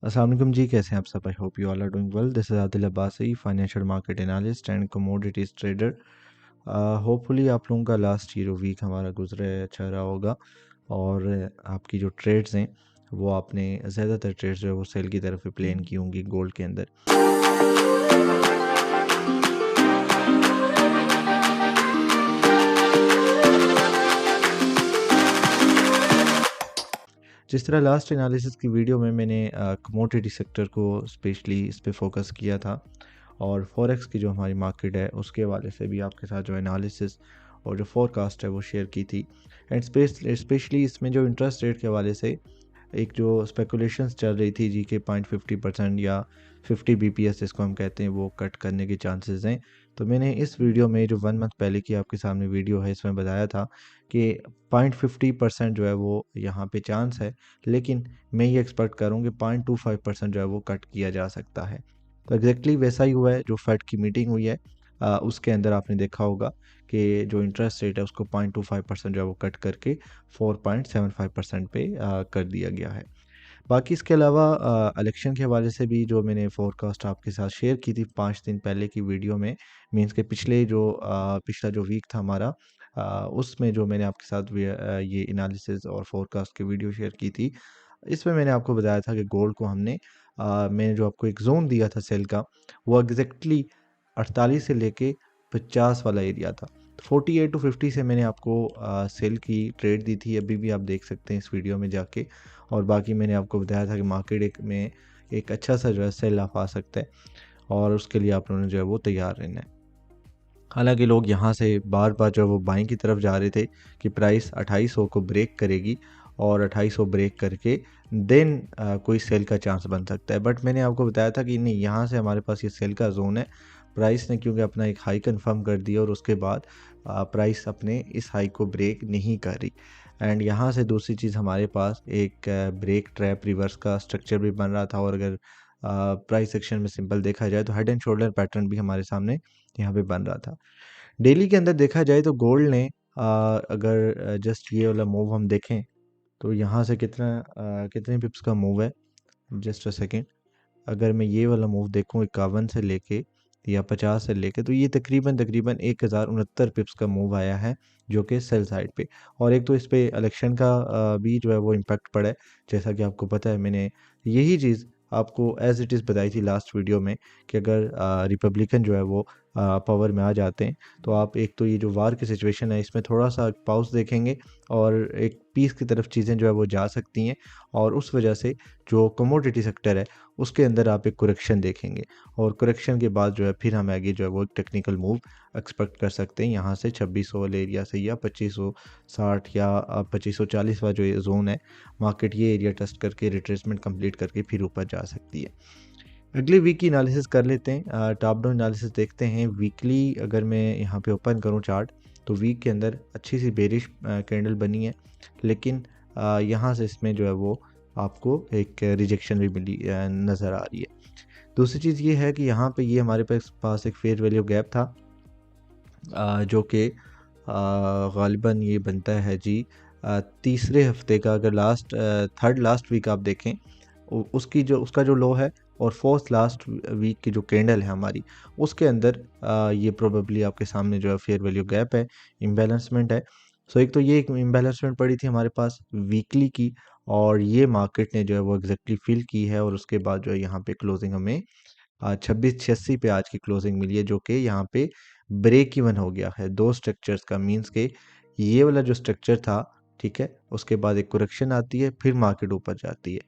अस्सलाम वालेकुम जी, कैसे हैं आप सब? I hope you all are doing well. This is Adil Abbasi, financial market analyst and commodities trader. Hopefully आप लोगों का लास्ट ईयर वीक हमारा गुजरा है, अच्छा रहा होगा और आपकी जो ट्रेड्स हैं वो आपने ज़्यादातर ट्रेड्स जो है वो सेल की तरफ ही प्लान की होंगी गोल्ड के अंदर। जिस तरह लास्ट एनालिसिस की वीडियो में मैंने कमोडिटी सेक्टर को स्पेशली इस पे फोकस किया था और फॉरेक्स की जो हमारी मार्केट है उसके हवाले से भी आपके साथ जो एनालिसिस और जो फोरकास्ट है वो शेयर की थी। एंड स्पेशली इसमें जो इंटरेस्ट रेट के हवाले से एक जो स्पेकुलेशंस चल रही थी जी के 0.50% या 50 BPS जिसको हम कहते हैं वो कट करने के चांसेस हैं। तो मैंने इस वीडियो में जो 1 मंथ पहले की आपके सामने वीडियो है इसमें बताया था कि 0.50% जो है वो यहाँ पे चांस है, लेकिन मैं ये एक्सपेक्ट करूँ कि 0.25% जो है वो कट किया जा सकता है। तो एग्जैक्टली वैसा ही हुआ है जो फेड की मीटिंग हुई है। उसके अंदर आपने देखा होगा कि जो इंटरेस्ट रेट है उसको 0.25% जो है वो कट करके 4.75% पे कर दिया गया है। बाकी इसके अलावा इलेक्शन के हवाले से भी जो मैंने फोरकास्ट आपके साथ शेयर की थी 5 दिन पहले की वीडियो में, मीन्स के पिछला जो वीक था हमारा, उसमें जो मैंने आपके साथ ये एनालिसिस और फोरकास्ट की वीडियो शेयर की थी, इसमें मैंने आपको बताया था कि गोल्ड को मैंने जो आपको एक जोन दिया था सेल का, वो एग्जैक्टली 48 से लेके 50 वाला एरिया था। 48 टू 50 से मैंने आपको सेल की ट्रेड दी थी, अभी भी आप देख सकते हैं इस वीडियो में जाके। और बाकी मैंने आपको बताया था कि मार्केट में एक अच्छा सा जो है सेल ऑफ आ सकता है और उसके लिए आप लोगों ने जो है वो तैयार रहना है। हालांकि लोग यहाँ से बार बार जो है वो बाइंग की तरफ जा रहे थे कि प्राइस 2800 को ब्रेक करेगी और 2800 ब्रेक करके देन कोई सेल का चांस बन सकता है। बट मैंने आपको बताया था कि नहीं, यहाँ से हमारे पास ये सेल का जोन है। प्राइस ने क्योंकि अपना एक हाई कंफर्म कर दिया और उसके बाद प्राइस अपने इस हाई को ब्रेक नहीं कर रही। एंड यहाँ से दूसरी चीज़, हमारे पास एक ब्रेक ट्रैप रिवर्स का स्ट्रक्चर भी बन रहा था और अगर प्राइस सेक्शन में सिंपल देखा जाए तो हेड एंड शोल्डर पैटर्न भी हमारे सामने यहाँ पे बन रहा था। डेली के अंदर देखा जाए तो गोल्ड ने अगर जस्ट ये वाला मूव हम देखें तो यहाँ से कितने पिप्स का मूव है, जस्ट अ सेकेंड। अगर मैं ये वाला मूव देखूँ 51 से लेके या 50 से लेके, तो ये तकरीबन तकरीबन 1069 पिप्स का मूव आया है जो कि सेल साइड पे। और एक तो इस पे इलेक्शन का भी जो है वो इम्पैक्ट पड़ा है। जैसा कि आपको पता है, मैंने यही चीज़ आपको एज इट इज़ बताई थी लास्ट वीडियो में कि अगर रिपब्लिकन जो है वो पावर में आ जाते हैं तो आप एक तो ये जो वार की सिचुएशन है इसमें थोड़ा सा पाउस देखेंगे और एक पीस की तरफ चीज़ें जो है वो जा सकती हैं और उस वजह से जो कमोडिटी सेक्टर है उसके अंदर आप एक करेक्शन देखेंगे और करेक्शन के बाद जो है फिर हम आगे जो है वो एक टेक्निकल मूव एक्सपेक्ट कर सकते हैं यहाँ से 2600 वाले एरिया से या 2560 या 2540 वाला जो ये जोन है, मार्केट ये एरिया टेस्ट करके रिट्रेसमेंट कंप्लीट करके फिर ऊपर जा सकती है। अगले वीक की एनालिसिस कर लेते हैं, टॉप डाउन एनालिसिस देखते हैं। वीकली अगर मैं यहाँ पे ओपन करूँ चार्ट तो वीक के अंदर अच्छी सी बेरिश कैंडल बनी है, लेकिन यहाँ से इसमें जो है वो आपको एक रिजेक्शन भी मिली नज़र आ रही है। दूसरी चीज़ ये है कि यहाँ पे ये हमारे पास एक फेयर वैल्यू गैप था, जो कि गालिबन ये बनता है जी तीसरे हफ्ते का। अगर थर्ड लास्ट वीक आप देखें, उसका जो लो है और फोर्थ लास्ट वीक की जो कैंडल है हमारी, उसके अंदर ये प्रोबेबली आपके सामने जो है फेयर वैल्यू गैप है, इम्बैलेंसमेंट है। सो एक तो ये एक इम्बैलेंसमेंट पड़ी थी हमारे पास वीकली की और ये मार्केट ने जो है वो एग्जैक्टली फिल की है और उसके बाद जो है यहाँ पे क्लोजिंग हमें 2686 पे आज की क्लोजिंग मिली है, जो कि यहाँ पे ब्रेक इवन हो गया है दो स्ट्रक्चर्स का। मींस के ये वाला जो स्ट्रक्चर था, ठीक है, उसके बाद एक करेक्शन आती है, फिर मार्केट ऊपर जाती है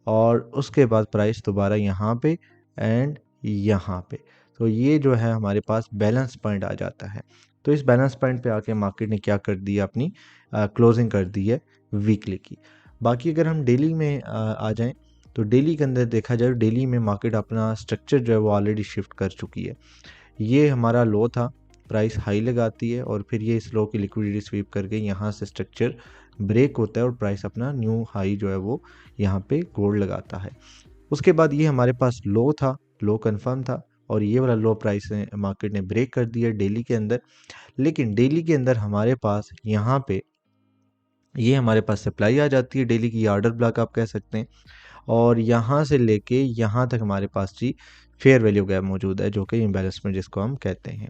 और उसके बाद प्राइस दोबारा यहाँ पे एंड यहाँ पे। तो ये जो है हमारे पास बैलेंस पॉइंट आ जाता है। तो इस बैलेंस पॉइंट पे आके मार्केट ने क्या कर दिया, अपनी क्लोजिंग कर दी है वीकली की। बाकी अगर हम डेली में आ जाएं तो डेली के अंदर देखा जाए, डेली में मार्केट अपना स्ट्रक्चर जो है वो ऑलरेडी शिफ्ट कर चुकी है। ये हमारा लो था, प्राइस हाई लगाती है और फिर ये इस लो की लिक्विडिटी स्वीप करके यहाँ से स्ट्रक्चर ब्रेक होता है और प्राइस अपना न्यू हाई जो है वो यहाँ पे गोल्ड लगाता है। उसके बाद ये हमारे पास लो था, लो कंफर्म था और ये वाला लो प्राइस ने मार्केट ने ब्रेक कर दिया डेली के अंदर। लेकिन डेली के अंदर हमारे पास यहाँ पे ये हमारे पास सप्लाई आ जाती है, डेली की ऑर्डर ब्लॉक आप कह सकते हैं। और यहाँ से लेके यहाँ तक हमारे पास जी फेयर वैल्यू गैप मौजूद है, जो कि इम्बैलेंसमेंट जिसको हम कहते हैं।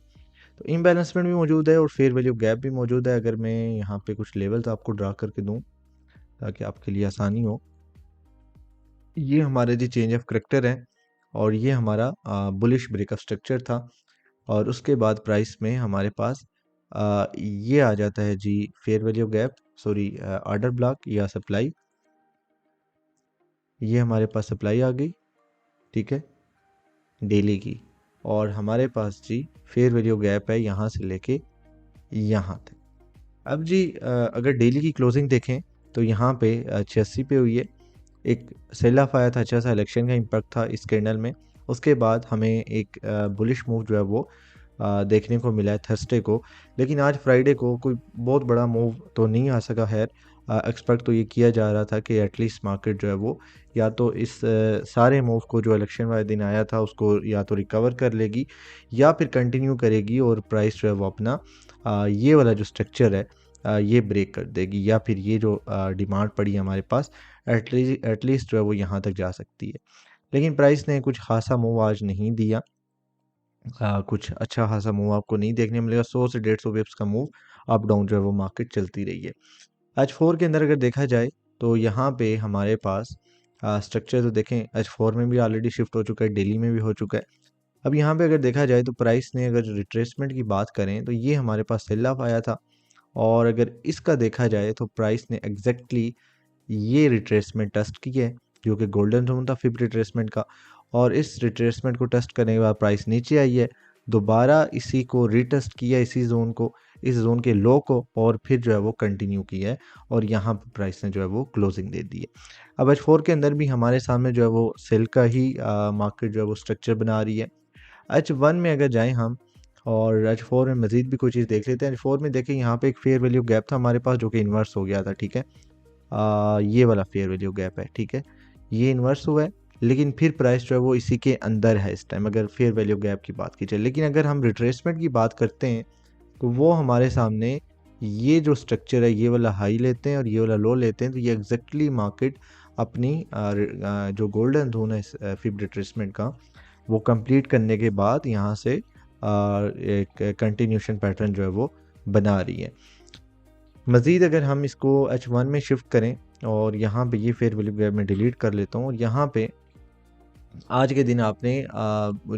तो इम्बैलेंसमेंट भी मौजूद है और फेयर वैल्यू गैप भी मौजूद है। अगर मैं यहाँ पे कुछ लेवल्स आपको ड्रा करके दूँ ताकि आपके लिए आसानी हो, ये हमारे जी चेंज ऑफ करेक्टर है और ये हमारा बुलिश ब्रेकअप स्ट्रक्चर था। और उसके बाद प्राइस में हमारे पास ये आ जाता है जी fair value gap, sorry order block या सप्लाई। ये हमारे पास सप्लाई आ गई, ठीक है, डेली की। और हमारे पास जी फेयर वैल्यू गैप है यहाँ से लेके यहाँ तक। अब जी अगर डेली की क्लोजिंग देखें तो यहाँ पे 86 पे हुई है। एक सेल ऑफ आया था, अच्छा सा इलेक्शन का इम्पैक्ट था इस कैंडल में। उसके बाद हमें एक बुलिश मूव जो है वो देखने को मिला है थर्सडे को। लेकिन आज फ्राइडे को कोई बहुत बड़ा मूव तो नहीं आ सका है। एक्सपेक्ट तो ये किया जा रहा था कि एटलीस्ट मार्केट जो है वो या तो इस सारे मूव को जो इलेक्शन वाले दिन आया था उसको या तो रिकवर कर लेगी या फिर कंटिन्यू करेगी और प्राइस जो है वो अपना ये वाला जो स्ट्रक्चर है ये ब्रेक कर देगी, या फिर ये जो डिमांड पड़ी है हमारे पास एटलीस्ट जो है वो यहाँ तक जा सकती है। लेकिन प्राइस ने कुछ खासा मूव आज नहीं दिया। कुछ अच्छा खासा मूव आपको नहीं देखने मिलेगा। 100 से 150 विप्स का मूव अप डाउन जो है वो मार्केट चलती रही है। H4 के अंदर अगर देखा जाए तो यहाँ पे हमारे पास स्ट्रक्चर तो देखें, H4 में भी ऑलरेडी शिफ्ट हो चुका है, डेली में भी हो चुका है। अब यहाँ पे अगर देखा जाए तो प्राइस ने अगर रिट्रेसमेंट की बात करें तो ये हमारे पास सेल ऑफ आया था। और अगर इसका देखा जाए तो प्राइस ने एग्जैक्टली ये रिट्रेसमेंट टेस्ट की है, जो कि गोल्डन जोन था फिफ्थ रिट्रेसमेंट का। और इस रिट्रेसमेंट को टेस्ट करने के बाद प्राइस नीचे आई है, दोबारा इसी को रीटेस्ट किया, इसी जोन को, इस जोन के लो को, और फिर जो है वो कंटिन्यू किया है और यहाँ पर प्राइस ने जो है वो क्लोजिंग दे दी है। अब H4 के अंदर भी हमारे सामने जो है वो सेल का ही मार्केट जो है वो स्ट्रक्चर बना रही है। H1 में अगर जाएं हम और H4 में मजीद भी कोई चीज़ देख लेते हैं। H4 में देखें यहाँ पे एक फेयर वैल्यू गैप था हमारे पास जो कि इन्वर्स हो गया था, ठीक है। ये वाला फेयर वैल्यू गैप है, ठीक है, ये इन्वर्स हुआ है। लेकिन फिर प्राइस जो है वो इसी के अंदर है इस टाइम, अगर फेयर वैल्यू गैप की बात की जाए। लेकिन अगर हम रिट्रेसमेंट की बात करते हैं तो वो हमारे सामने ये जो स्ट्रक्चर है, ये वाला हाई लेते हैं और ये वाला लो लेते हैं, तो ये एग्जैक्टली मार्केट अपनी जो गोल्डन जोन है फिफ्थ रिट्रेसमेंट का, वो कंप्लीट करने के बाद यहाँ से एक कंटिन्यूशन पैटर्न जो है वो बना रही है। मज़ीद अगर हम इसको H1 में शिफ्ट करें और यहाँ पे ये फेयर वैल्यू गैप में डिलीट कर लेता हूँ, और यहाँ पे आज के दिन आपने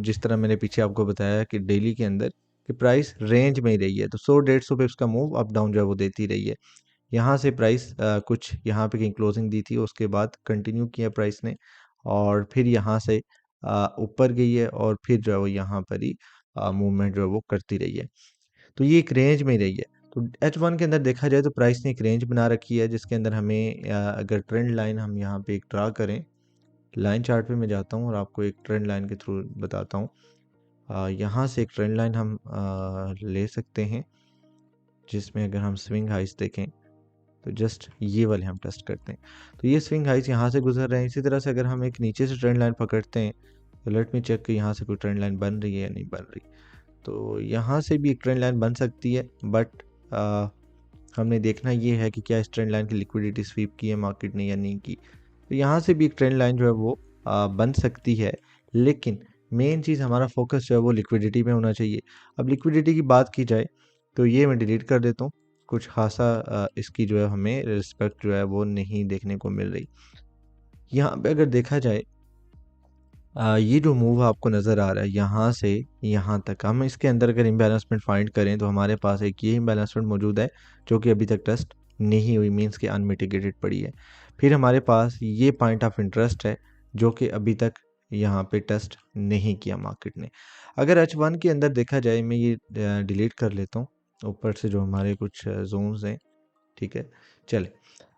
जिस तरह मैंने पीछे आपको बताया कि डेली के अंदर कि प्राइस रेंज में ही रही है, तो 100-150 पिप्स का मूव अप डाउन जो है वो देती रही है। यहाँ से प्राइस कुछ यहाँ पे कहीं क्लोजिंग दी थी, उसके बाद कंटिन्यू किया प्राइस ने और फिर यहाँ से ऊपर गई है और फिर जो है वो यहाँ पर ही मूवमेंट जो है वो करती रही है। तो ये एक रेंज में ही रही है। तो H1 के अंदर देखा जाए तो प्राइस ने एक रेंज बना रखी है, जिसके अंदर हमें अगर ट्रेंड लाइन हम यहाँ पे एक ड्रा करें, लाइन चार्ट पे मैं जाता हूँ और आपको एक ट्रेंड लाइन के थ्रू बताता हूँ। यहाँ से एक ट्रेंड लाइन हम ले सकते हैं, जिसमें अगर हम स्विंग हाइस देखें तो जस्ट ये वाले हम टेस्ट करते हैं। तो ये स्विंग हाइस यहाँ से गुजर रहे हैं। इसी तरह से अगर हम एक नीचे से ट्रेंड लाइन पकड़ते हैं तो लेट मी चेक कि यहाँ से कोई ट्रेंड लाइन बन रही है या नहीं बन रही। तो यहाँ से भी एक ट्रेंड लाइन बन सकती है, बट हमने देखना ये है कि क्या इस ट्रेंड लाइन की लिक्विडिटी स्वीप की है मार्केट ने या नहीं की। तो यहाँ से भी एक ट्रेंड लाइन जो है वो बन सकती है, लेकिन मेन चीज़ हमारा फोकस जो है वो लिक्विडिटी में होना चाहिए। अब लिक्विडिटी की बात की जाए तो ये मैं डिलीट कर देता हूँ, कुछ खासा इसकी जो है हमें रिस्पेक्ट जो है वो नहीं देखने को मिल रही। यहाँ पे अगर देखा जाए ये जो मूव आपको नज़र आ रहा है यहाँ से यहाँ तक, हम इसके अंदर अगर इम्बैलेंसमेंट फाइंड करें तो हमारे पास एक ये इम्बैलेंसमेंट मौजूद है जो कि अभी तक टेस्ट नहीं हुई, मीन्स कि अनमिटिगेटेड पड़ी है। फिर हमारे पास ये पॉइंट ऑफ इंटरेस्ट है जो कि अभी तक यहाँ पे टेस्ट नहीं किया मार्केट ने। अगर H1 के अंदर देखा जाए, मैं ये डिलीट कर लेता हूँ ऊपर से जो हमारे कुछ जोन्स हैं, ठीक है। चले,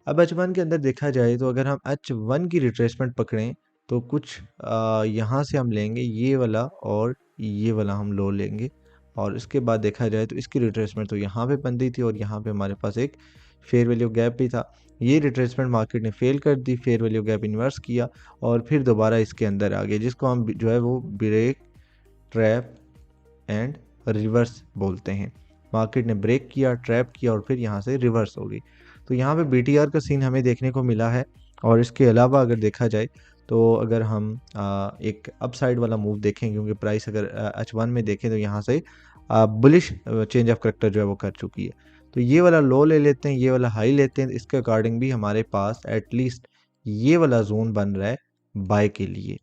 अब H1 के अंदर देखा जाए तो अगर हम H1 की रिट्रेसमेंट पकड़ें तो कुछ यहाँ से हम लेंगे ये वाला और ये वाला हम लो लेंगे, और इसके बाद देखा जाए तो इसकी रिट्रेसमेंट तो यहाँ पे बन रही थी और यहाँ पे हमारे पास एक फेयर वैल्यू गैप भी था। ये रिट्रेसमेंट मार्केट ने फेल कर दी, फेयर वैल्यू गैप इन्वर्स किया और फिर दोबारा इसके अंदर आ गया, जिसको हम जो है वो ब्रेक, ट्रैप एंड रिवर्स बोलते हैं। मार्केट ने ब्रेक किया, ट्रैप किया और फिर यहाँ से रिवर्स हो गई। तो यहाँ पे BTR का सीन हमें देखने को मिला है और इसके अलावा अगर देखा जाए तो अगर हम एक अपसाइड वाला मूव देखें, क्योंकि प्राइस अगर H1 में देखें तो यहाँ से बुलिश चेंज ऑफ करेक्टर जो है वो कर चुकी है। तो ये वाला लो ले लेते हैं, ये वाला हाई लेते हैं, इसके अकॉर्डिंग भी हमारे पास एटलीस्ट ये वाला जोन बन रहा है बाय के लिए।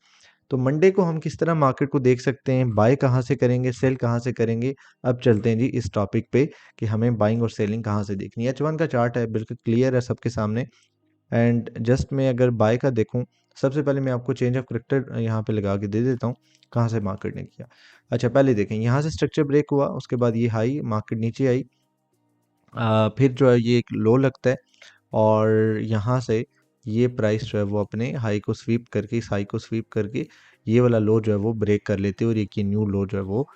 तो मंडे को हम किस तरह मार्केट को देख सकते हैं, बाय कहाँ से करेंगे, सेल कहाँ से करेंगे। अब चलते हैं जी इस टॉपिक पे कि हमें बाइंग और सेलिंग कहाँ से देखनी है। H1 का चार्ट है, बिल्कुल क्लियर है सबके सामने। एंड जस्ट मैं अगर बाय का देखूं, सबसे पहले मैं आपको चेंज ऑफ करेक्टर यहाँ पे लगा के दे देता हूँ कहाँ से मार्केट ने किया। अच्छा, पहले देखें यहाँ से स्ट्रक्चर ब्रेक हुआ, उसके बाद ये हाई, मार्केट नीचे आई, फिर जो है ये एक लो लगता है, और यहाँ से ये प्राइस जो है वो अपने हाई को स्वीप करके, इस हाई को स्वीप करके ये वाला लो जो है वो ब्रेक कर लेते हैं, और एक ये न्यू लो जो है वो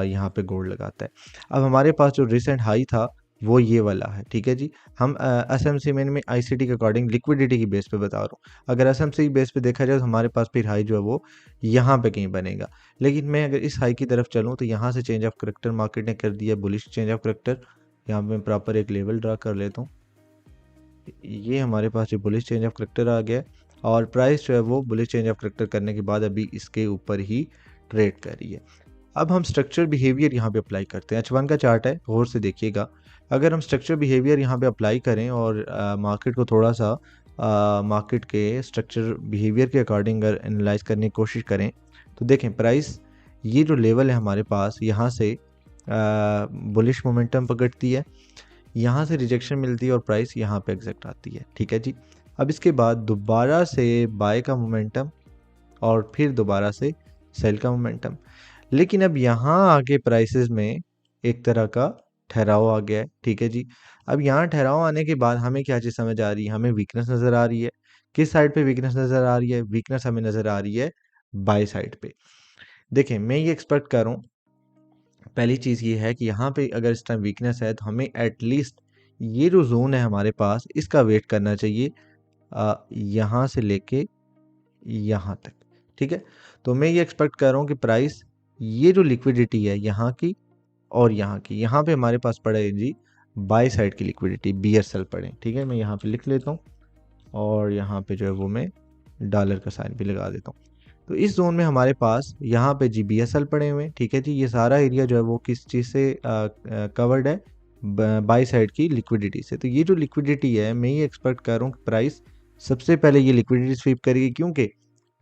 यहाँ पे गोल्ड लगाता है। अब हमारे पास जो रिसेंट हाई था वो ये वाला है, ठीक है जी। हम एसएमसी में आईसीटी के अकॉर्डिंग लिक्विडिटी की बेस पे बता रहा हूँ। अगर एसएमसी बेस पे देखा जाए तो हमारे पास फिर हाई जो है वो यहाँ पे कहीं बनेगा। लेकिन मैं अगर इस हाई की तरफ चलूँ तो यहाँ से चेंज ऑफ करेक्टर मार्केट ने कर दिया, बुलिश चेंज ऑफ करेक्टर। यहाँ पे मैं प्रॉपर एक लेवल ड्रा कर लेता हूँ। ये हमारे पास जो बुलिश चेंज ऑफ करेक्टर आ गया, और प्राइस जो है वो बुलिश चेंज ऑफ करेक्टर करने के बाद अभी इसके ऊपर ही ट्रेड कर रही है। अब हम स्ट्रक्चर बिहेवियर यहाँ पे अप्लाई करते हैं। H1 का चार्ट है, गौर से देखिएगा। अगर हम स्ट्रक्चर बिहेवियर यहाँ पे अप्लाई करें और मार्केट को थोड़ा सा मार्केट के स्ट्रक्चर बिहेवियर के अकॉर्डिंग अगर एनालाइज करने की कोशिश करें तो देखें प्राइस ये जो लेवल है हमारे पास, यहाँ से बुलिश मोमेंटम पकड़ती है, यहाँ से रिजेक्शन मिलती है और प्राइस यहाँ पे एग्जैक्ट आती है, ठीक है जी। अब इसके बाद दोबारा से बाय का मोमेंटम और फिर दोबारा से सेल का मोमेंटम। लेकिन अब यहाँ आके प्राइसेस में एक तरह का ठहराव आ गया है, ठीक है जी। अब यहाँ ठहराव आने के बाद हमें क्या चीज़ समझ आ रही है, हमें वीकनेस नज़र आ रही है। किस साइड पे वीकनेस नज़र आ रही है? वीकनेस हमें नज़र आ रही है बाय साइड पे। देखें, मैं ये एक्सपेक्ट कर रहा हूँ, पहली चीज़ ये है कि यहाँ पे अगर इस टाइम वीकनेस है तो हमें एटलीस्ट ये जो जोन है हमारे पास इसका वेट करना चाहिए, यहाँ से लेके यहाँ तक, ठीक है। तो मैं ये एक्सपेक्ट कर रहा हूँ कि प्राइस ये जो लिक्विडिटी है यहाँ की और यहाँ की, यहाँ पे हमारे पास पड़े है जी बाय साइड की लिक्विडिटी, BSL पड़े, ठीक है। मैं यहाँ पे लिख लेता हूँ और यहाँ पे जो है वो मैं डॉलर का साइन भी लगा देता हूँ। तो इस जोन में हमारे पास यहाँ पे जी BSL पड़े हुए हैं, ठीक है जी। ये सारा एरिया जो है वो किस चीज़ से कवर्ड है? बाई साइड की लिक्विडिटी से। तो ये जो लिक्विडिटी है मैं ये एक्सपेक्ट कर रहा हूँ कि प्राइस सबसे पहले ये लिक्विडिटी स्वीप करेगी, क्योंकि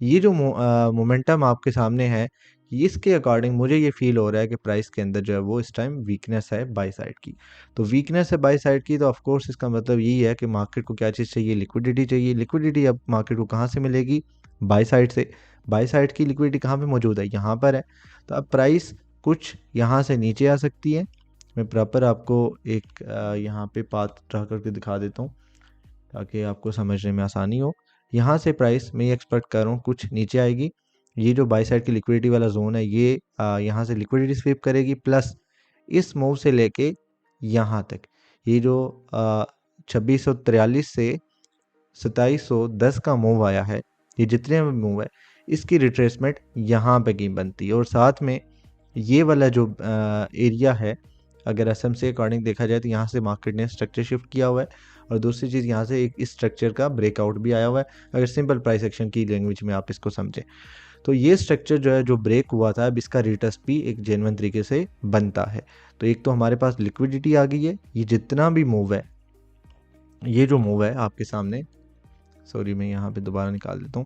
ये जो मोमेंटम आपके सामने है इसके अकॉर्डिंग मुझे ये फील हो रहा है कि प्राइस के अंदर जो है वो इस टाइम वीकनेस है बाई साइड की। तो वीकनेस है बाई साइड की, तो ऑफ कोर्स इसका मतलब यही है कि मार्केट को क्या चीज़ चाहिए? लिक्विडिटी चाहिए। लिक्विडिटी अब मार्केट को कहाँ से मिलेगी? बाई साइड से। बाई साइड की लिक्विडिटी कहाँ पे मौजूद है? यहाँ पर है। तो अब प्राइस कुछ यहाँ से नीचे आ सकती है। मैं प्रॉपर आपको एक यहाँ पे पाथ ड्रा करके दिखा देता हूँ ताकि आपको समझने में आसानी हो। यहाँ से प्राइस मैं ये एक्सपेक्ट कर रहा हूँ कुछ नीचे आएगी। ये जो बाई साइड की लिक्विडिटी वाला जोन है ये यहाँ से लिक्विडिटी स्वीप करेगी, प्लस इस मूव से लेके यहाँ तक ये जो 2643 से 2710 का मूव आया है, ये जितने भी मूव है इसकी रिट्रेसमेंट यहाँ पे की बनती है। और साथ में ये वाला जो एरिया है, अगर एसएमसी के अकॉर्डिंग देखा जाए तो यहाँ से मार्केट ने स्ट्रक्चर शिफ्ट किया हुआ है, और दूसरी चीज़ यहाँ से एक इस स्ट्रक्चर का ब्रेकआउट भी आया हुआ है। अगर सिंपल प्राइस एक्शन की लैंग्वेज में आप इसको समझें तो ये स्ट्रक्चर जो है जो ब्रेक हुआ था, अब इसका रिटर्स भी एक जेन्युइन तरीके से बनता है। तो एक तो हमारे पास लिक्विडिटी आ गई है, ये जितना भी मूव है, ये जो मूव है आपके सामने, सॉरी मैं यहाँ पे दोबारा निकाल देता हूँ,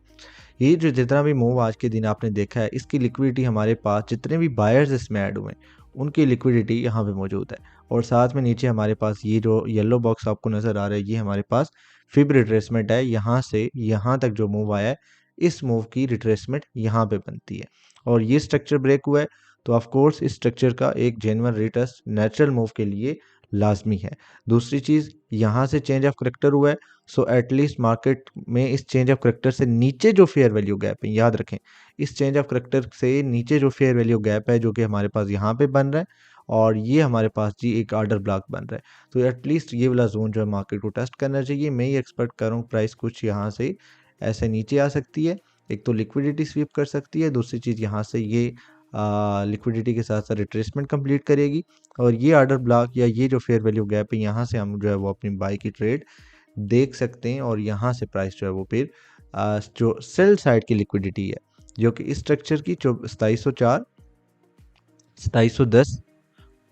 ये जो जितना भी मूव आज के दिन आपने देखा है इसकी लिक्विडिटी हमारे पास जितने भी बायर्स इसमें ऐड हुए हैं उनकी लिक्विडिटी यहाँ पे मौजूद है। और साथ में नीचे हमारे पास ये जो येलो बॉक्स आपको नज़र आ रहा है ये हमारे पास फिब रिट्रेसमेंट है। यहाँ से यहाँ तक जो मूव आया है इस मूव की रिट्रेसमेंट यहाँ पे बनती है, और ये स्ट्रक्चर ब्रेक हुआ है तो ऑफ कोर्स इस स्ट्रक्चर का एक जेन्युइन रिटर्स नेचुरल मूव के लिए लाजमी है। दूसरी चीज़, यहाँ से चेंज ऑफ करेक्टर हुआ है, सो एटलीस्ट मार्केट में इस चेंज ऑफ करेक्टर से नीचे जो फेयर वैल्यू गैप है, याद रखें इस चेंज ऑफ करेक्टर से नीचे जो फेयर वैल्यू गैप है जो कि हमारे पास यहाँ पे बन रहा है, और ये हमारे पास जी एक ऑर्डर ब्लॉक बन रहा है। तो एटलीस्ट ये वाला जोन जो है मार्केट को टेस्ट करना चाहिए। मैं ये एक्सपेक्ट कर रहा हूँ प्राइस कुछ यहाँ से ऐसे नीचे आ सकती है, एक तो लिक्विडिटी स्वीप कर सकती है, दूसरी चीज़ यहाँ से ये लिक्विडिटी के साथ साथ रिट्रेसमेंट कंप्लीट करेगी, और ये ऑर्डर ब्लॉक या ये जो फेयर वैल्यू गैप है यहाँ से हम जो है वो अपनी बाई की ट्रेड देख सकते हैं। और यहाँ से प्राइस जो है वो फिर जो सेल साइड की लिक्विडिटी है जो कि इस स्ट्रक्चर की 2704, 2710,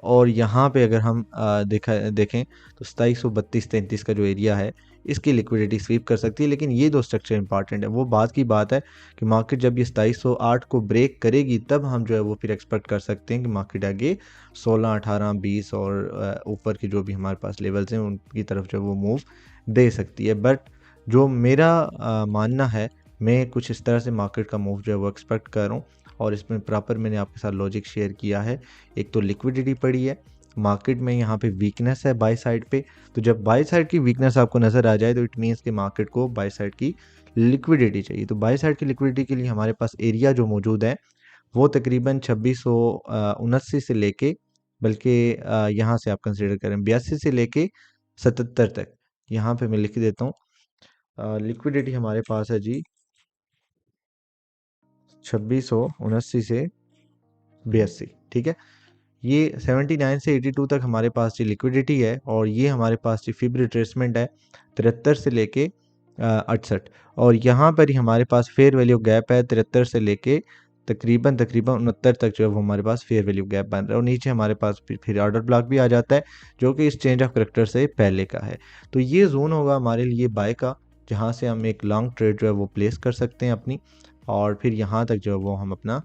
और यहाँ पे अगर हम देखें तो 2732-33 का जो एरिया है इसकी लिक्विडिटी स्वीप कर सकती है। लेकिन ये दो स्ट्रक्चर इंपॉर्टेंट है। वो बात की बात है कि मार्केट जब ये 2708 को ब्रेक करेगी तब हम जो है वो फिर एक्सपेक्ट कर सकते हैं कि मार्केट आगे 16, 18, 20 और ऊपर के जो भी हमारे पास लेवल्स हैं उनकी तरफ जो है वो मूव दे सकती है। बट जो मेरा मानना है, मैं कुछ इस तरह से मार्केट का मूव जो है वो एक्सपेक्ट कर रहा हूँ। और इसमें प्रॉपर मैंने आपके साथ लॉजिक शेयर किया है। एक तो लिक्विडिटी पड़ी है मार्केट में, यहाँ पे वीकनेस है बाय साइड पे। तो जब बाय साइड की वीकनेस आपको नज़र आ जाए तो इट मीन्स कि मार्केट को बाय साइड की लिक्विडिटी चाहिए। तो बाय साइड की लिक्विडिटी के लिए हमारे पास एरिया जो मौजूद है वो तकरीबन 2679 से लेके, बल्कि यहाँ से आप कंसिडर करें 82 से लेके 77 तक। यहाँ पे मैं लिख देता हूँ, लिक्विडिटी हमारे पास है जी 2679 से 82, ठीक है। ये 79 से 82 तक हमारे पास जी लिक्विडिटी है। और ये हमारे पास जी फिब रिट्रेसमेंट है 73 से लेके 68। और यहाँ पर ही हमारे पास फेयर वैल्यू गैप है 73 से लेके तकरीबन 69 तक जो है वो हमारे पास फेयर वैल्यू गैप बन रहा है। और नीचे हमारे पास फिर ऑर्डर ब्लॉक भी आ जाता है जो कि इस चेंज ऑफ करेक्टर से पहले का है। तो ये जोन होगा हमारे लिए बाय का, जहाँ से हम एक लॉन्ग ट्रेड जो है वो प्लेस कर सकते हैं अपनी। और फिर यहाँ तक जो है वो हम अपना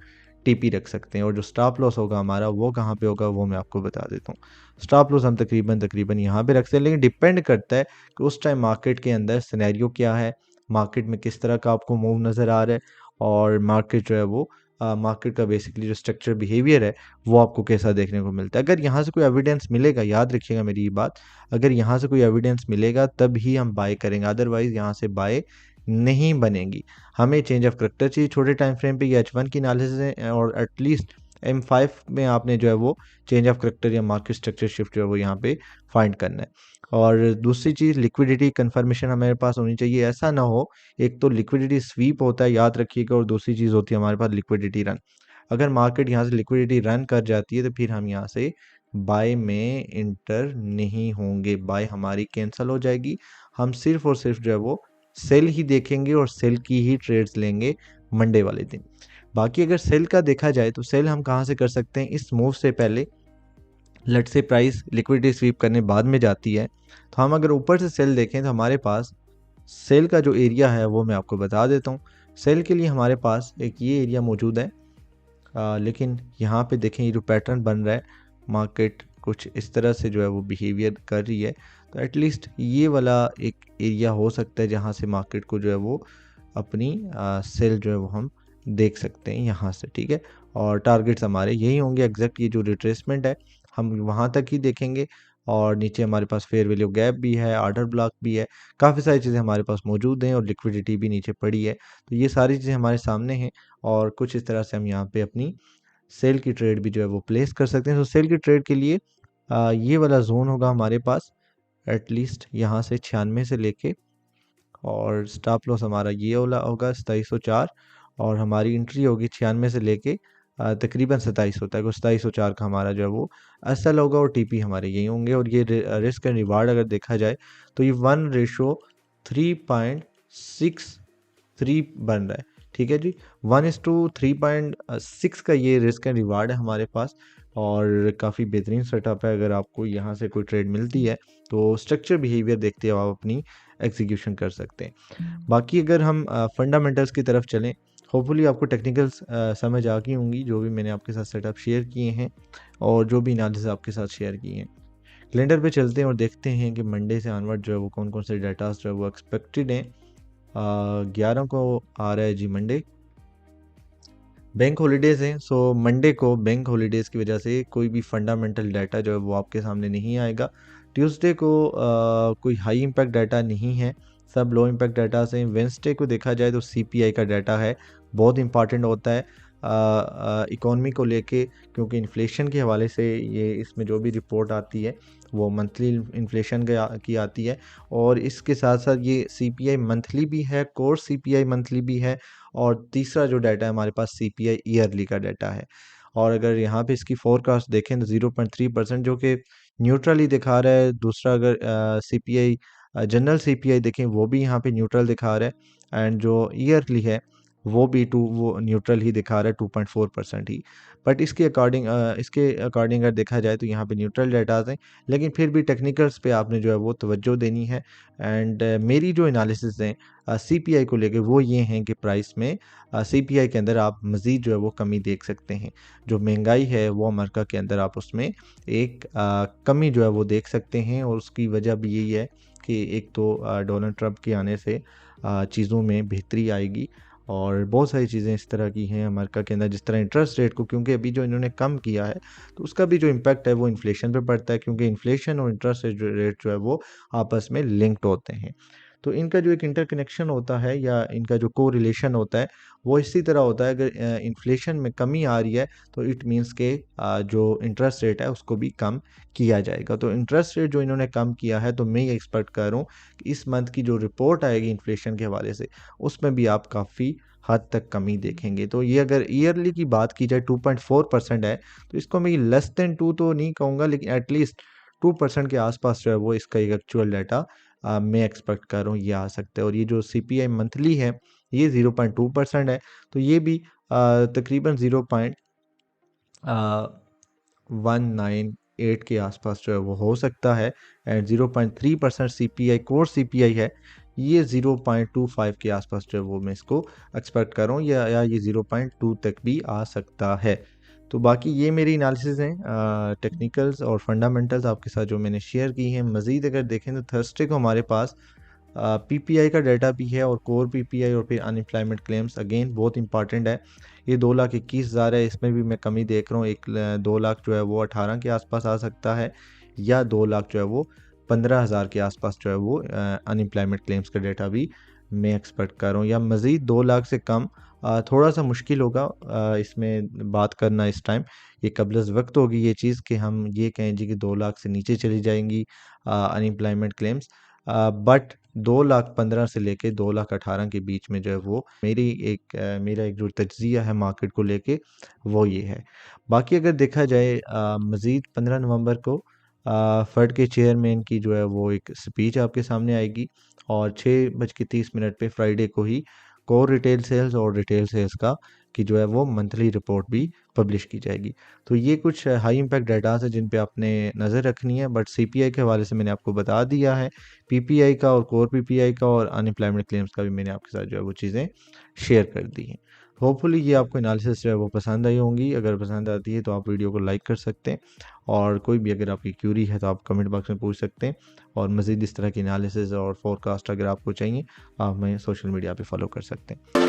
टीपी रख सकते हैं। और जो स्टॉप लॉस होगा हमारा वो कहाँ पे होगा वो मैं आपको बता देता हूँ। स्टॉप लॉस हम तकरीबन यहाँ पे रख सकते हैं। लेकिन डिपेंड करता है कि उस टाइम मार्केट के अंदर सिनेरियो क्या है, मार्केट में किस तरह का आपको मूव नज़र आ रहा है, और मार्केट जो है वो मार्केट का बेसिकली जो स्ट्रक्चर बिहेवियर है वो आपको कैसा देखने को मिलता है। अगर यहाँ से कोई एविडेंस मिलेगा, याद रखिएगा मेरी ये बात, अगर यहाँ से कोई एविडेंस मिलेगा तब ही हम बाय करेंगे, अदरवाइज यहाँ से बाय नहीं बनेगी। हमें चेंज ऑफ करेक्टर चाहिए छोटे टाइम फ्रेम पे, या H1 की एनालिसिस है, और एटलीस्ट M5 में आपने जो है वो चेंज ऑफ करेक्टर या मार्केट स्ट्रक्चर शिफ्ट जो है वो यहाँ पे फाइंड करना है। और दूसरी चीज़ लिक्विडिटी कंफर्मेशन हमारे पास होनी चाहिए। ऐसा ना हो, एक तो लिक्विडिटी स्वीप होता है याद रखिएगा, और दूसरी चीज़ होती है हमारे पास लिक्विडिटी रन। अगर मार्केट यहाँ से लिक्विडिटी रन कर जाती है तो फिर हम यहाँ से बाय में इंटर नहीं होंगे, बाय हमारी कैंसिल हो जाएगी। हम सिर्फ और सिर्फ जो है वो सेल ही देखेंगे और सेल की ही ट्रेड्स लेंगे मंडे वाले दिन। बाकी अगर सेल का देखा जाए तो सेल हम कहाँ से कर सकते हैं, इस मूव से पहले लेट से प्राइस लिक्विडिटी स्वीप करने बाद में जाती है, तो हम अगर ऊपर से सेल देखें तो हमारे पास सेल का जो एरिया है वो मैं आपको बता देता हूँ। सेल के लिए हमारे पास एक ये एरिया मौजूद है, लेकिन यहाँ पे देखें ये जो पैटर्न बन रहा है, मार्केट कुछ इस तरह से जो है वो बिहेवियर कर रही है। तो एटलीस्ट ये वाला एक एरिया हो सकता है जहाँ से मार्केट को जो है वो अपनी सेल जो है वो हम देख सकते हैं यहाँ से, ठीक है। और टारगेट्स हमारे यही होंगे एग्जैक्ट, ये जो रिट्रेसमेंट है हम वहाँ तक ही देखेंगे। और नीचे हमारे पास फेयर वैल्यू गैप भी है, ऑर्डर ब्लॉक भी है, काफ़ी सारी चीज़ें हमारे पास मौजूद हैं, और लिक्विडिटी भी नीचे पड़ी है। तो ये सारी चीज़ें हमारे सामने हैं, और कुछ इस तरह से हम यहाँ पे अपनी सेल की ट्रेड भी जो है वो प्लेस कर सकते हैं। तो सेल की ट्रेड के लिए ये वाला जोन होगा हमारे पास एटलीस्ट यहाँ से 96 से लेके, और स्टॉप लॉस हमारा ये वाला होगा 2704, और हमारी एंट्री होगी 96 से लेके तकरीबन 2700 तक। और 2704 का हमारा जो है वो एसएल होगा, और टीपी हमारे यही होंगे। और ये रिस्क एंड रिवार्ड अगर देखा जाए तो ये 1:3.63 बन रहा है, ठीक है जी। 1:3.6 का ये रिस्क एंड रिवार्ड है हमारे पास, और काफ़ी बेहतरीन सेटअप है। अगर आपको यहाँ से कोई ट्रेड मिलती है तो स्ट्रक्चर बिहेवियर देखते हुए आप अपनी एग्जीक्यूशन कर सकते हैं। बाकी अगर हम फंडामेंटल्स की तरफ चलें, होपफुली आपको टेक्निकल्स समझ आ गई होंगी जो भी मैंने आपके साथ सेटअप शेयर किए हैं, और जो भी एनालिसिस आपके साथ शेयर किए हैं। कैलेंडर पे चलते हैं और देखते हैं कि मंडे से ऑनवर्ड जो है वो कौन कौन से डाटास जो है वो एक्सपेक्टेड हैं। 11 को आ रहा है जी मंडे, बैंक हॉलीडेज़ हैं। सो मंडे को बैंक हॉलीडेज़ की वजह से कोई भी फंडामेंटल डाटा जो है वो आपके सामने नहीं आएगा। ट्यूसडे को कोई हाई इम्पैक्ट डाटा नहीं है, सब लो इम्पैक्ट डाटा से। वेंसडे को देखा जाए तो सीपीआई का डाटा है, बहुत इंपॉर्टेंट होता है इकॉनमी को लेके, क्योंकि इन्फ्लेशन के हवाले से ये इसमें जो भी रिपोर्ट आती है वो मंथली इन्फ्लेशन की आती है। और इसके साथ साथ ये सीपीआई मंथली भी है, कोर सीपीआई मंथली भी है, और तीसरा जो डाटा है हमारे पास सीपीआई ईयरली का डाटा है। और अगर यहाँ पे इसकी फोरकास्ट देखें तो 0.3% जो कि न्यूट्रली दिखा रहा है। दूसरा अगर सीपीआई जनरल सीपीआई देखें वो भी यहाँ पे न्यूट्रल दिखा रहा है, एंड जो ईयरली है वो न्यूट्रल ही दिखा रहा है 2.4% ही। बट इसके अकॉर्डिंग अगर देखा जाए तो यहाँ पे न्यूट्रल डेटाज हैं, लेकिन फिर भी टेक्निकल्स पे आपने जो है वो तवज्जो देनी है। एंड मेरी जो एनालिसिस हैं सीपीआई को लेके वो ये हैं कि प्राइस में सीपीआई के अंदर आप मज़ीद जो है वो कमी देख सकते हैं। जो महंगाई है वो अमेरिका के अंदर आप उसमें एक कमी जो है वो देख सकते हैं, और उसकी वजह भी यही है कि एक तो डोनाल्ड ट्रंप के आने से चीज़ों में बेहतरी आएगी, और बहुत सारी चीज़ें इस तरह की हैं अमेरिका के अंदर, जिस तरह इंटरेस्ट रेट को, क्योंकि अभी जो इन्होंने कम किया है तो उसका भी जो इम्पैक्ट है वो इन्फ्लेशन पे पड़ता है, क्योंकि इन्फ्लेशन और इंटरेस्ट रेट जो है वो आपस में लिंक्ड होते हैं। तो इनका जो एक इंटरकनेक्शन होता है या इनका जो को रिलेशन होता है वो इसी तरह होता है। अगर इन्फ्लेशन में कमी आ रही है तो इट मीन्स के जो इंटरेस्ट रेट है उसको भी कम किया जाएगा। तो इंटरेस्ट रेट जो इन्होंने कम किया है, तो मैं ये एक्सपेक्ट कर रहा हूँ कि इस मंथ की जो रिपोर्ट आएगी इन्फ्लेशन के हवाले से उसमें भी आप काफ़ी हद तक कमी देखेंगे। तो ये अगर ईयरली की बात की जाए 2.4% है, तो इसको मैं लेस देन 2 तो नहीं कहूँगा, लेकिन एटलीस्ट 2% के आसपास जो है वो इसका एक एक्चुअल डाटा मैं एक्सपेक्ट कर रहा हूँ ये आ सकता है। और ये जो सीपीआई मंथली है ये 0.2% है, तो ये भी तकरीबन 0.198 के आसपास जो है वो हो सकता है। एंड 0.3% सीपीआई कोर सीपीआई है, ये 0.25 के आसपास जो है वो मैं इसको एक्सपेक्ट कर रहा हूँ, या ये 0.2 तक भी आ सकता है। तो बाकी ये मेरी एनालिसिस हैं टेक्निकल्स और फंडामेंटल्स आपके साथ जो मैंने शेयर की हैं। मज़ीद अगर देखें तो थर्सडे को हमारे पास पीपीआई का डाटा भी है, और कोर पीपीआई और फिर अनएम्प्लॉयमेंट क्लेम्स अगेन बहुत इंपॉर्टेंट है। ये 2,21,000 है, इसमें भी मैं कमी देख रहा हूँ। 2 लाख जो है वो 18 के आसपास आ सकता है, या 2 लाख जो है वो 15,000 के आसपास जो है वो अनएम्प्लॉयमेंट क्लेम्स का डाटा भी मैं एक्सपेक्ट कर रहा हूँ, या मज़ीद 2 लाख से कम थोड़ा सा मुश्किल होगा इसमें बात करना इस टाइम। ये कबल वक्त होगी ये चीज़ कि हम ये कहें जी कि 2 लाख से नीचे चली जाएंगी अनएम्प्लॉयमेंट क्लेम्स, बट 2,15,000 से लेके 2,18,000 के बीच में जो है वो मेरा एक जो तज्ज़िया है मार्केट को लेके वो ये है। बाकी अगर देखा जाए मज़ीद 15 नवंबर को फ़ेड के चेयरमैन की जो है वो एक स्पीच आपके सामने आएगी, और 6:30 पे फ्राइडे को ही कोर रिटेल सेल्स और रिटेल सेल्स की जो है वो मंथली रिपोर्ट भी पब्लिश की जाएगी। तो ये कुछ हाई इम्पैक्ट डाटास है जिन पे आपने नज़र रखनी है, बट सीपीआई के हवाले से मैंने आपको बता दिया है, पीपीआई का और कोर पीपीआई का और अनएम्प्लॉयमेंट क्लेम्स का भी मैंने आपके साथ जो है वो चीज़ें शेयर कर दी हैं। होपफुली ये आपको एनालिसिस जो है वो पसंद आई होंगी। अगर पसंद आती है तो आप वीडियो को लाइक कर सकते हैं, और कोई भी अगर आपकी क्यूरी है तो आप कमेंट बॉक्स में पूछ सकते हैं। और मज़ीद इस तरह की एनालिसिस और फोरकास्ट अगर आपको चाहिए आप हमें सोशल मीडिया पे फॉलो कर सकते हैं।